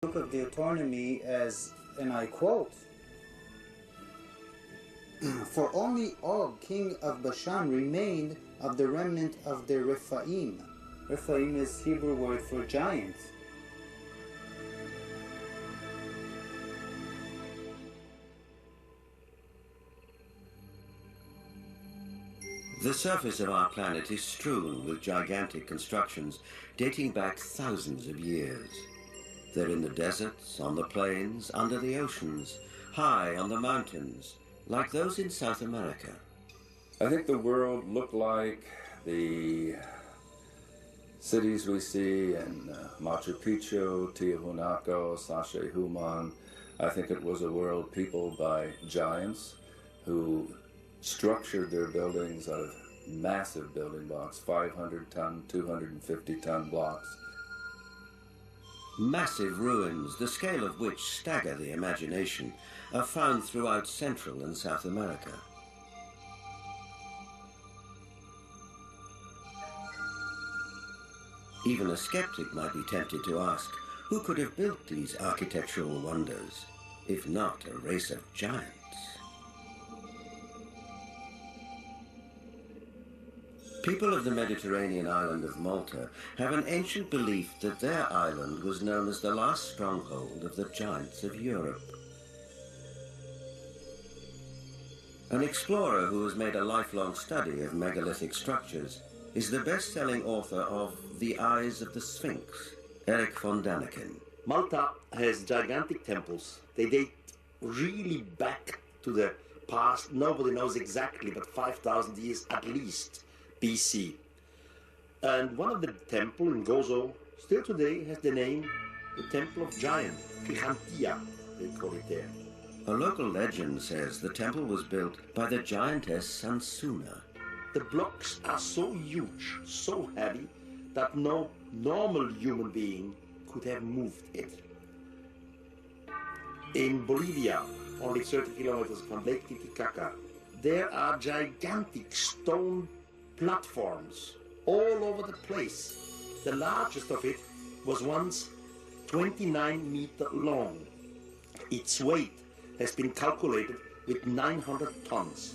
Book of Deuteronomy as, and I quote, "For only Og, king of Bashan, remained of the remnant of the Rephaim." Rephaim is Hebrew word for giant. The surface of our planet is strewn with gigantic constructions dating back thousands of years. They're in the deserts, on the plains, under the oceans, high on the mountains, like those in South America. I think the world looked like the cities we see in Machu Picchu, Tiahuanaco, Sacsayhuaman. I think it was a world peopled by giants who structured their buildings out of massive building blocks, 500-ton, 250-ton blocks. Massive ruins, the scale of which stagger the imagination, are found throughout Central and South America. Even a skeptic might be tempted to ask, who could have built these architectural wonders, if not a race of giants? People of the Mediterranean island of Malta have an ancient belief that their island was known as the last stronghold of the giants of Europe. An explorer who has made a lifelong study of megalithic structures is the best-selling author of The Eyes of the Sphinx, Eric von Daniken. Malta has gigantic temples. They date really back to the past. Nobody knows exactly, but 5,000 years at least. BC. And one of the temple in Gozo still today has the name the Temple of Giant, Gigantia, they call it there. A local legend says the temple was built by the giantess Sansuna. The blocks are so huge, so heavy, that no normal human being could have moved it. In Bolivia, only 30 kilometers from Lake Titicaca, there are gigantic stone platforms all over the place. The largest of it was once 29 meters long. Its weight has been calculated with 900 tons.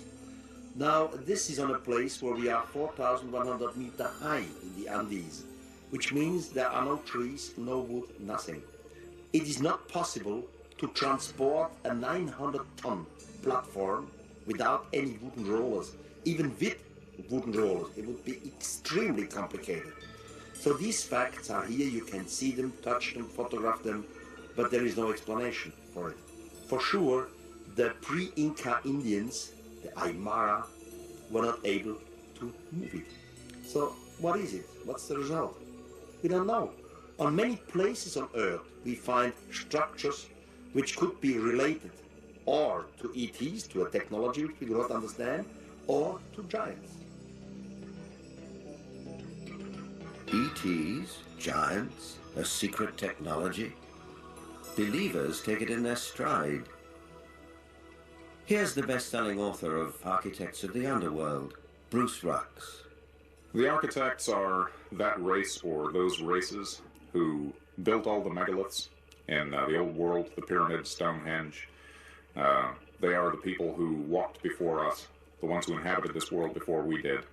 Now, this is on a place where we are 4,100 meters high in the Andes, which means there are no trees, no wood, nothing. It is not possible to transport a 900-ton platform without any wooden rollers. Even with wooden rollers, it would be extremely complicated. So these facts are here, you can see them, touch them, photograph them, but there is no explanation for it. For sure, the pre-Inca Indians, the Aymara, were not able to move it. So what is it? What's the result? We don't know. On many places on Earth, we find structures which could be related or to ETs, to a technology which we do not understand, or to giants. ETs, giants, a secret technology. Believers take it in their stride. Here's the best-selling author of Architects of the Underworld, Bruce Rux. The architects are that race, or those races, who built all the megaliths in the old world, the pyramids, Stonehenge. They are the people who walked before us, the ones who inhabited this world before we did.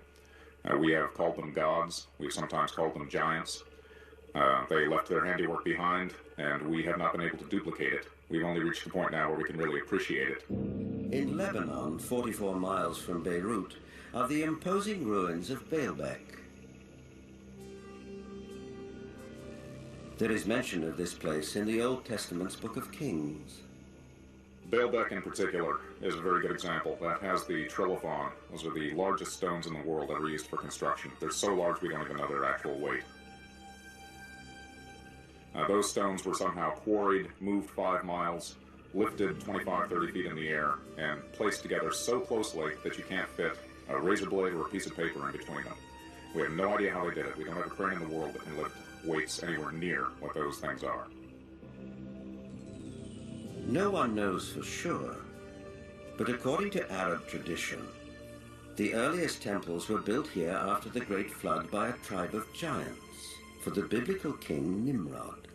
We have called them gods. We've sometimes called them giants. They left their handiwork behind, and we have not been able to duplicate it. We've only reached the point now where we can really appreciate it. In Lebanon, 44 miles from Beirut, are the imposing ruins of Baalbek. There is mention of this place in the Old Testament's Book of Kings. Baalbek in particular is a very good example. That has the trilithon. Those are the largest stones in the world ever used for construction. They're so large we don't even know their actual weight. Those stones were somehow quarried, moved 5 miles, lifted 25, 30 feet in the air, and placed together so closely that you can't fit a razor blade or a piece of paper in between them. We have no idea how they did it. We don't have a crane in the world that can lift weights anywhere near what those things are. No one knows for sure, but according to Arab tradition, the earliest temples were built here after the Great Flood by a tribe of giants for the biblical king Nimrod.